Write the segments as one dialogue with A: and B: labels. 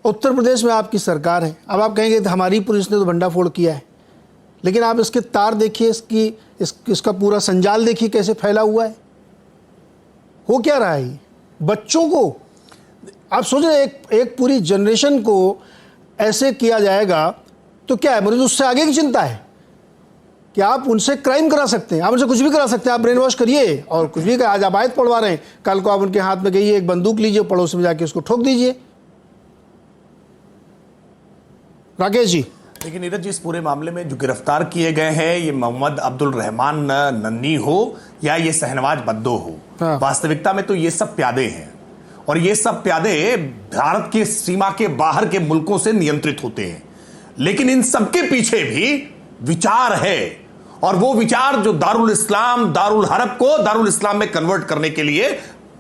A: उत्तर प्रदेश में आपकी सरकार है, अब आप कहेंगे हमारी पुलिस ने तो भंडाफोड़ किया है, लेकिन आप इसके तार देखिए, इसका पूरा संजाल देखिए कैसे फैला हुआ है। हो क्या रहा है? बच्चों को आप सोच रहे एक पूरी जनरेशन को ऐसे किया जाएगा तो क्या है? मुझे तो उससे आगे की चिंता है कि आप उनसे क्राइम करा सकते हैं, आप उनसे कुछ भी करा सकते हैं, आप ब्रेन वॉश करिए और कुछ भी। आज आप आयत पढ़वा रहे हैं, कल को आप उनके हाथ में गइए, एक बंदूक लीजिए, पड़ोस में जाके उसको ठोक दीजिए। राकेश जी,
B: लेकिन नीरज जी, इस पूरे मामले में जो गिरफ्तार किए गए हैं, ये मोहम्मद अब्दुल रहमान नन्नी हो या ये शहनवाज बद्दो हो,
A: हाँ।
B: वास्तविकता में तो ये सब प्यादे हैं, और ये सब प्यादे भारत की सीमा के बाहर के मुल्कों से नियंत्रित होते हैं। लेकिन इन सबके पीछे भी विचार है, और वो विचार जो दारुल इस्लाम, दारुल हरब को दारुल इस्लाम में कन्वर्ट करने के लिए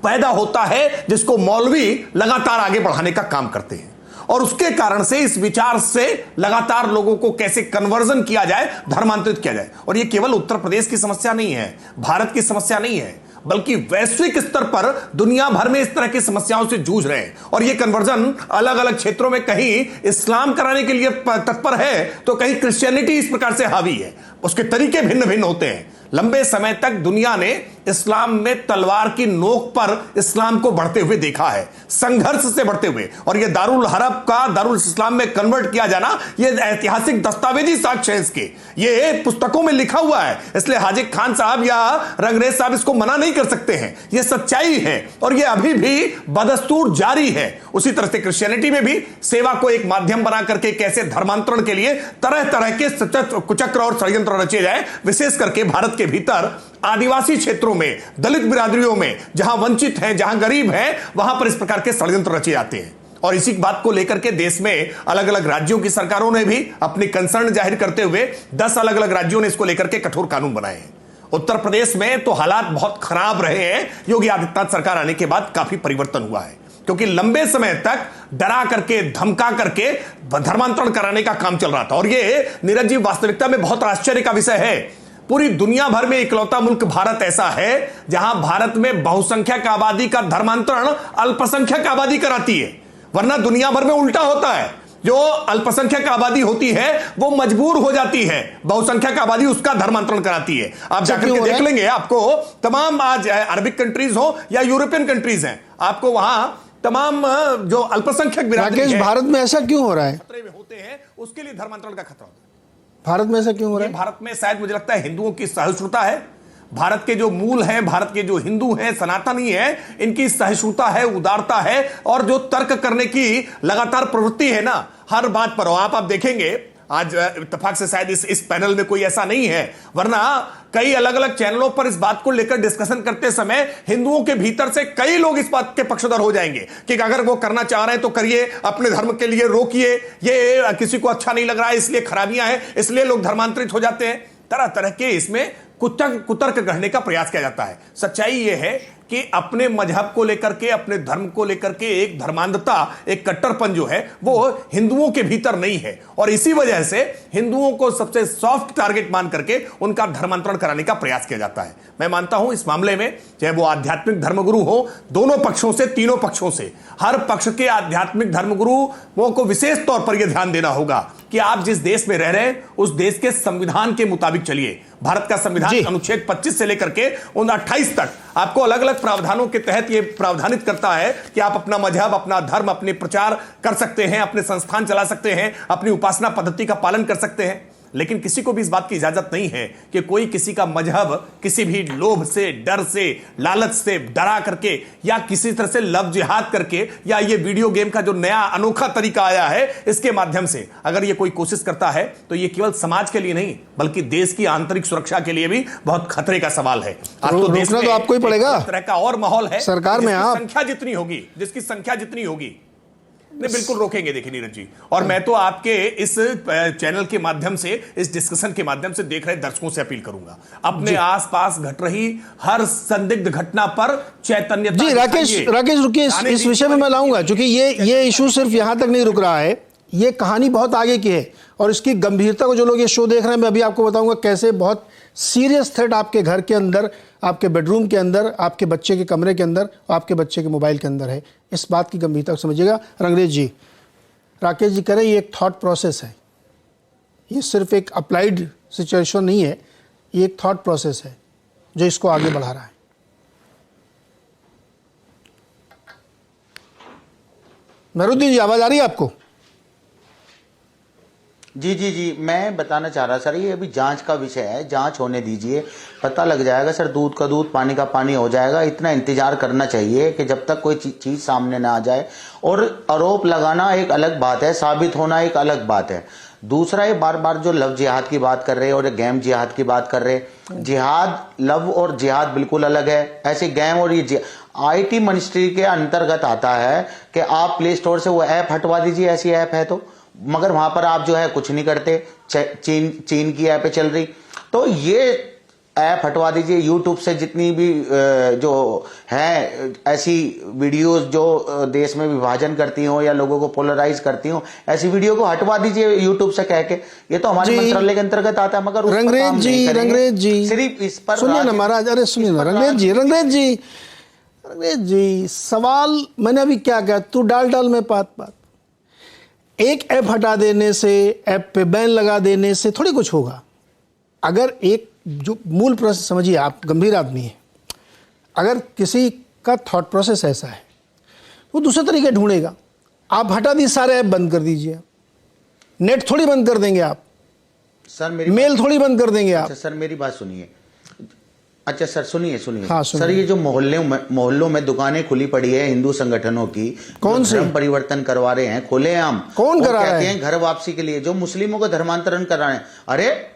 B: पैदा होता है, जिसको मौलवी लगातार आगे बढ़ाने का काम करते हैं। और उसके कारण से इस विचार से लगातार लोगों को कैसे कन्वर्जन किया जाए, धर्मांतरित किया जाए। और यह केवल उत्तर प्रदेश की समस्या नहीं है, भारत की समस्या नहीं है, बल्कि वैश्विक स्तर पर दुनिया भर में इस तरह की समस्याओं से जूझ रहे हैं। और यह कन्वर्जन अलग अलग क्षेत्रों में कहीं इस्लाम कराने के लिए तत्पर है, तो कहीं क्रिश्चियनिटी इस प्रकार से हावी है। उसके तरीके भिन्न भिन्न होते हैं। लंबे समय तक दुनिया ने इस्लाम में तलवार की नोक पर इस्लाम को बढ़ते हुए देखा है, संघर्ष से बढ़ते हुए। और यह दारुल हरब का दारुल इस्लाम में कन्वर्ट किया जाना, यह ऐतिहासिक दस्तावेजी साक्ष्य है इसके, ये पुस्तकों में लिखा हुआ है। इसलिए हाजी खान साहब या रंगरेज साहब इसको मना नहीं कर सकते हैं, यह सच्चाई है और यह अभी भी बदस्तूर जारी है। उसी तरह से क्रिश्चियनिटी में भी सेवा को एक माध्यम बना करके कैसे धर्मांतरण के लिए तरह तरह के कुचक्र और षड्यंत्र रचे जाए, विशेष करके भारत के भीतर आदिवासी क्षेत्रों में, दलित बिरादरियों में, जहां वंचित हैं, जहां गरीब हैं, वहां पर इस प्रकार के षड्यंत्र रचे जाते हैं। और इसी बात को लेकर के देश में अलग अलग राज्यों की सरकारों ने भी अपनी कंसर्न जाहिर करते हुए 10 अलग अलग राज्यों ने इसको लेकर के कठोर कानून बनाए हैं। उत्तर प्रदेश में तो हालात बहुत खराब रहे हैं। योगी आदित्यनाथ सरकार आने के बाद काफी परिवर्तन हुआ है, क्योंकि लंबे समय तक डरा करके, धमका करके धर्मांतरण कराने का काम चल रहा था। और ये नीरज जी, वास्तविकता में बहुत आश्चर्य का विषय है। पूरी दुनिया भर में इकलौता मुल्क भारत ऐसा है जहां भारत में बहुसंख्यक आबादी का धर्मांतरण अल्पसंख्यक आबादी कराती है, वरना दुनिया भर में उल्टा होता है। जो अल्पसंख्यक आबादी होती है वो मजबूर हो जाती है, बहुसंख्यक आबादी उसका धर्मांतरण कराती है। आप जाकर के देख लेंगे, आपको तमाम आज अरबिक कंट्रीज हो या यूरोपियन कंट्रीज हैं, आपको वहां तमाम जो अल्पसंख्यक बिरादरी है,
A: भारत में ऐसा क्यों हो रहा है?
B: खतरे में होते हैं, उसके लिए धर्मांतरण का खतरा होता है।
A: भारत में ऐसा क्यों हो रहा है?
B: भारत में शायद मुझे लगता है हिंदुओं की सहिष्णुता है। भारत के जो मूल हैं, भारत के जो हिंदू हैं, सनातनी हैं, इनकी सहिष्णुता है, उदारता है, और जो तर्क करने की लगातार प्रवृत्ति है ना, हर बात पर। आप देखेंगे आज इत्तेफाक से शायद इस पैनल में कोई ऐसा नहीं है, वरना कई अलग अलग चैनलों पर इस बात को लेकर डिस्कशन करते समय हिंदुओं के भीतर से कई लोग इस बात के पक्षधर हो जाएंगे कि अगर वो करना चाह रहे हैं तो करिए, अपने धर्म के लिए रोकिए, ये किसी को अच्छा नहीं लग रहा है, इसलिए खराबियां हैं, इसलिए लोग धर्मांतरित हो जाते हैं। तरह तरह के इसमें कुतर्क गढ़ने का प्रयास किया जाता है। सच्चाई यह है कि अपने मजहब को लेकर के, अपने धर्म को लेकर के एक धर्मांधता, एक कट्टरपन जो है वो हिंदुओं के भीतर नहीं है, और इसी वजह से हिंदुओं को सबसे सॉफ्ट टारगेट मान करके उनका धर्मांतरण कराने का प्रयास किया जाता है। मैं मानता हूं इस मामले में चाहे वो आध्यात्मिक धर्मगुरु हो, दोनों पक्षों से, तीनों पक्षों से, हर पक्ष के आध्यात्मिक धर्मगुरुओं को विशेष तौर पर यह ध्यान देना होगा कि आप जिस देश में रह रहे हैं उस देश के संविधान के मुताबिक चलिए। भारत का संविधान अनुच्छेद 25 से लेकर के 28 तक आपको अलग अलग प्रावधानों के तहत यह प्रावधानित करता है कि आप अपना मजहब, अपना धर्म, अपने प्रचार कर सकते हैं, अपने संस्थान चला सकते हैं, अपनी उपासना पद्धति का पालन कर सकते हैं। लेकिन किसी को भी इस बात की इजाजत नहीं है कि कोई किसी का मजहब किसी भी लोभ से, डर से, लालच से डरा करके या किसी तरह से लव जिहाद करके, या ये वीडियो गेम का जो नया अनोखा तरीका आया है इसके माध्यम से अगर ये कोई कोशिश करता है तो ये केवल समाज के लिए नहीं बल्कि देश की आंतरिक सुरक्षा के लिए भी बहुत खतरे का सवाल है।
A: तो देश में तो आपको ही पड़ेगा,
B: तरह का और माहौल है
A: सरकार में,
B: जिसकी संख्या जितनी होगी नहीं, बिल्कुल रोकेंगे। देखिए नीरज जी, और मैं तो आपके इस चैनल के माध्यम से, इस डिस्कशन के माध्यम से देख रहे दर्शकों से अपील करूंगा, अपने आसपास घट रही हर संदिग्ध घटना पर चैतन्य
A: जी। राकेश रुकिए, इस विषय में मैं लाऊंगा, क्योंकि ये इशू सिर्फ यहां तक नहीं रुक रहा है, ये कहानी बहुत आगे की है और इसकी गंभीरता को जो लोग ये शो देख रहे हैं, मैं अभी आपको बताऊंगा कैसे बहुत सीरियस थ्रेट आपके घर के अंदर, आपके बेडरूम के अंदर, आपके बच्चे के कमरे के अंदर, आपके बच्चे के मोबाइल के अंदर है। इस बात की गंभीरता को समझिएगा। रंगरेज जी, राकेश जी कह रहे हैं ये एक थॉट प्रोसेस है, ये सिर्फ एक अप्लाइड सिचुएशन नहीं है, ये एक थॉट प्रोसेस है जो इसको आगे बढ़ा रहा है। मेहरुद्दीन जी आवाज आ रही है आपको?
C: जी जी जी, मैं बताना चाह रहा सर, ये अभी जांच का विषय है, जांच होने दीजिए, पता लग जाएगा सर, दूध का दूध पानी का पानी हो जाएगा। इतना इंतजार करना चाहिए कि जब तक कोई चीज सामने ना आ जाए। और आरोप लगाना एक अलग बात है, साबित होना एक अलग बात है। दूसरा, ये बार बार जो लव जिहाद की बात कर रहे हैं और गैम जिहाद की बात कर रहे हैं, जिहाद लव और जिहाद बिल्कुल अलग है। ऐसे गैम और ये IT मिनिस्ट्री के अंतर्गत आता है कि आप प्ले स्टोर से वो ऐप हटवा दीजिए, ऐसी ऐप है तो, मगर वहां पर आप जो है कुछ नहीं करते। चीन की ऐप चल रही, तो ये ऐप हटवा दीजिए। यूट्यूब से जितनी भी जो है ऐसी वीडियोस जो देश में विभाजन करती हो या लोगों को पोलराइज करती हो, ऐसी वीडियो को हटवा दीजिए यूट्यूब से कह के। ये तो हमारे मंत्रालय के अंतर्गत आता है, मगर
A: रंगरेज जी
C: सिर्फ इस पर
A: सुनिए ना महाराज, अरे सुनिए ना रंगरेज जी, सवाल मैंने अभी क्या कहा, तू डाल में पात। एक ऐप हटा देने से, ऐप पे बैन लगा देने से थोड़ी कुछ होगा। अगर एक जो मूल प्रोसेस समझिए, आप गंभीर आदमी हैं, अगर किसी का थॉट प्रोसेस ऐसा है वो दूसरे तरीके ढूंढेगा। आप हटा दी, सारे ऐप बंद कर दीजिए, नेट थोड़ी बंद कर देंगे आप
C: सर, मेरी
A: मेल थोड़ी बंद कर देंगे आप।
C: अच्छा सर, मेरी बात सुनिए। अच्छा सर, सुनिए
A: हाँ,
C: सर, ये जो मोहल्लों में दुकानें खुली पड़ी है हिंदू संगठनों की,
A: कौन से
C: धर्म परिवर्तन करवा रहे हैं खुलेआम,
A: कौन करा रहा है?
C: कहते हैं घर वापसी के लिए, जो मुस्लिमों को धर्मांतरण करा रहे हैं। अरे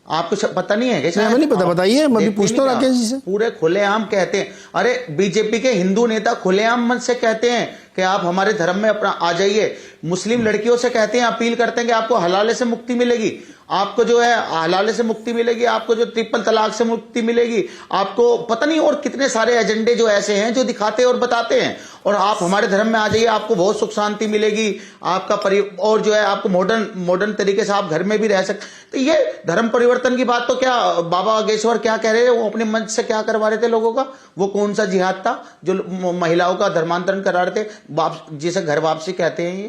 C: आपको पता नहीं है क्या?
A: नहीं पता, बताइए, मैं भी पूछता हूँ राकेश जी से।
C: पूरे खुलेआम कहते हैं। अरे बीजेपी के हिंदू नेता खुलेआम मन से कहते हैं कि आप हमारे धर्म में अपना आ जाइए। मुस्लिम लड़कियों से कहते हैं, अपील करते हैं कि आपको हलाले से मुक्ति मिलेगी, आपको जो है हलाले से मुक्ति मिलेगी, आपको जो ट्रिपल तलाक से मुक्ति मिलेगी, आपको पता नहीं और कितने सारे एजेंडे जो ऐसे हैं जो दिखाते और बताते हैं। और आप हमारे धर्म में आ जाइए, आपको बहुत सुख शांति मिलेगी, आपका और जो है आपको मॉडर्न तरीके से आप घर में भी रह सकते। तो ये धर्म परिवर्तन की बात तो क्या बाबा बागेश्वर क्या कह रहे थे, वो अपने मंच से क्या करवा रहे थे लोगों का? वो कौन सा जिहाद था जो महिलाओं का धर्मांतरण करा रहे थे, जिसे घर वापसी कहते हैं ये?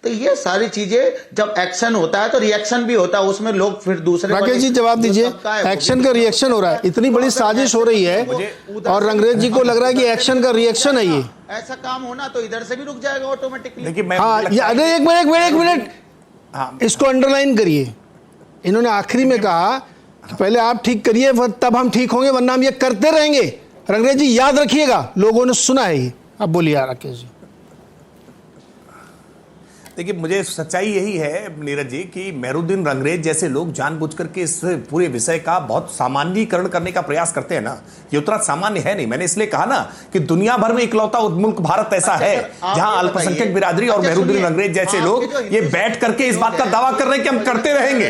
C: तो ये सारी चीजें जब एक्शन होता है तो रिएक्शन भी होता है, उसमें लोग फिर दूसरे।
A: राकेश जी जवाब दीजिए, एक्शन का रिएक्शन हो रहा है, इतनी बड़ी साजिश हो रही है और रंगरेज जी को लग रहा है कि एक्शन का रिएक्शन है ये।
C: ऐसा काम होना तो इधर से भी रुक जाएगा ऑटोमेटिकली।
A: हाँ, अरे एक मिनट, इसको अंडरलाइन करिए। इन्होंने आखिरी में कहा कि पहले आप ठीक करिए तब हम ठीक होंगे, वरना हम ये करते रहेंगे। रंगरेज जी याद रखिएगा, लोगों ने सुना है ये। अब बोलिए राकेश जी।
B: देखिए, मुझे सच्चाई यही है नीरज जी कि मेहरुद्दीन रंगरेज जैसे लोग जानबूझकर के इस पूरे विषय का बहुत सामान्यीकरण करने का प्रयास करते हैं ना, ये उतना सामान्य है नहीं। मैंने इसलिए कहा ना कि दुनिया भर में इकलौता मुल्क भारत ऐसा है जहां अल्पसंख्यक बिरादरी और मेहरुद्दीन रंगरेज जैसे लोग ये बैठ करके इस बात का दावा कर रहे हैं कि हम करते रहेंगे।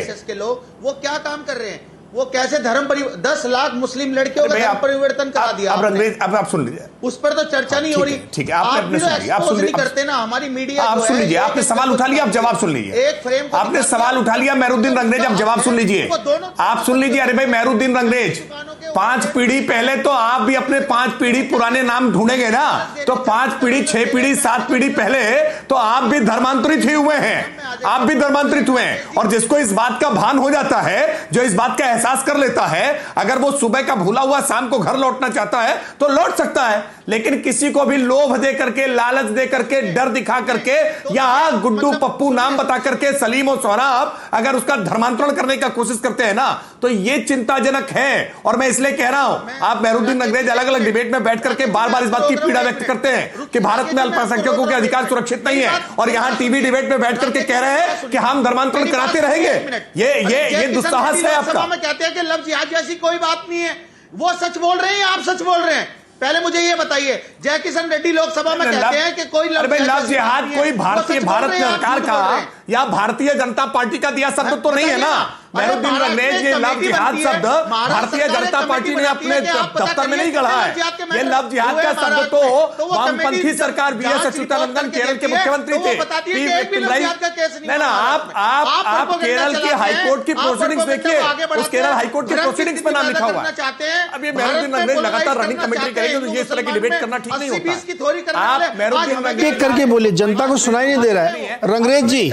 C: वो क्या काम कर रहे हैं? वो कैसे 10 लाख मुस्लिम लड़कियों का धर्म परिवर्तन करा दिया।
B: अब रंगरेज, अब आप सुन लीजिए,
C: उस पर तो चर्चा नहीं हो रही।
B: ठीक है, आपने अपने सुन लिया, आप सुन लीजिए,
C: करते ना हमारी मीडिया।
B: आप सुन लीजिए, आपने सवाल उठा लिया, आप जवाब सुन लीजिए।
C: एक फ्रेम
B: आपने सवाल उठा लिया मेहरुद्दीन रंगरेज, आप जवाब सुन लीजिए। आप सुन लीजिए। अरे भाई मेहरुद्दीन रंगरेज, 5 पीढ़ी पहले तो आप भी अपने 5 पीढ़ी पुराने नाम ढूंढेंगे ना, तो 5 पीढ़ी 6 पीढ़ी 7 पीढ़ी पहले तो आप भी धर्मांतरित ही हुए हैं, आप भी धर्मांतरित हुए हैं। और जिसको इस बात का भान हो जाता है, जो इस बात का एहसास कर लेता है, अगर वो सुबह का भूला हुआ शाम को घर लौटना चाहता है तो लौट सकता है। लेकिन किसी को भी लोभ दे करके, लालच दे करके, डर दिखा करके, या गुड्डू पप्पू नाम बता करके सलीम और सोहराब अगर उसका धर्मांतरण करने का कोशिश करते हैं ना, तो ये चिंताजनक है। और मैं इसलिए कह रहा हूं, आप मेहरुद्दीन रंगरेज अलग अलग डिबेट में बैठ करके बार बार इस बात की पीड़ा व्यक्त करते हैं कि भारत में अल्पसंख्यकों के अधिकार सुरक्षित नहीं है, और यहां टीवी डिबेट में बैठ करके कह रहे हैं कि हम धर्मांतरण कराते रहेंगे। ये दुस्साहस है आपका।
C: कहते हैं कि लव जिहाद जैसी कोई बात नहीं है, वो सच बोल रहे हैं, आप सच बोल रहे हैं? पहले मुझे ये बताइए, जय किशन रेड्डी लोकसभा में कहते हैं कि कोई लव
B: जिहाद कोई भारत सरकार का या भारतीय जनता पार्टी का दिया शब्द तो नहीं है ना। मेहरुद्दीन रंगरेज ये लव जिहाद शब्द भारतीय जनता पार्टी ने अपने दफ्तर में नहीं गढ़ा है। ये लव जिहाद का शब्द तो वामपंथी सरकार बीएस अच्युतानंदन केरल के मुख्यमंत्री थे। नहीं ना, आप केरल के हाईकोर्ट की प्रोसीडिंग्स देखिए, उस केरल हाईकोर्ट की प्रोसीडिंग्स में नाम लिखा हुआ है। अब ये मेहरुद्दीन रंगरेज लगातार रनिंग कमेंट्री करेंगे तो ये इस तरह की डिबेट करना ठीक नहीं होता। आप मेहरुद्दीन रंगरेज
A: करके बोले, जनता को सुनाई नहीं दे रहा है। रंगरेज जी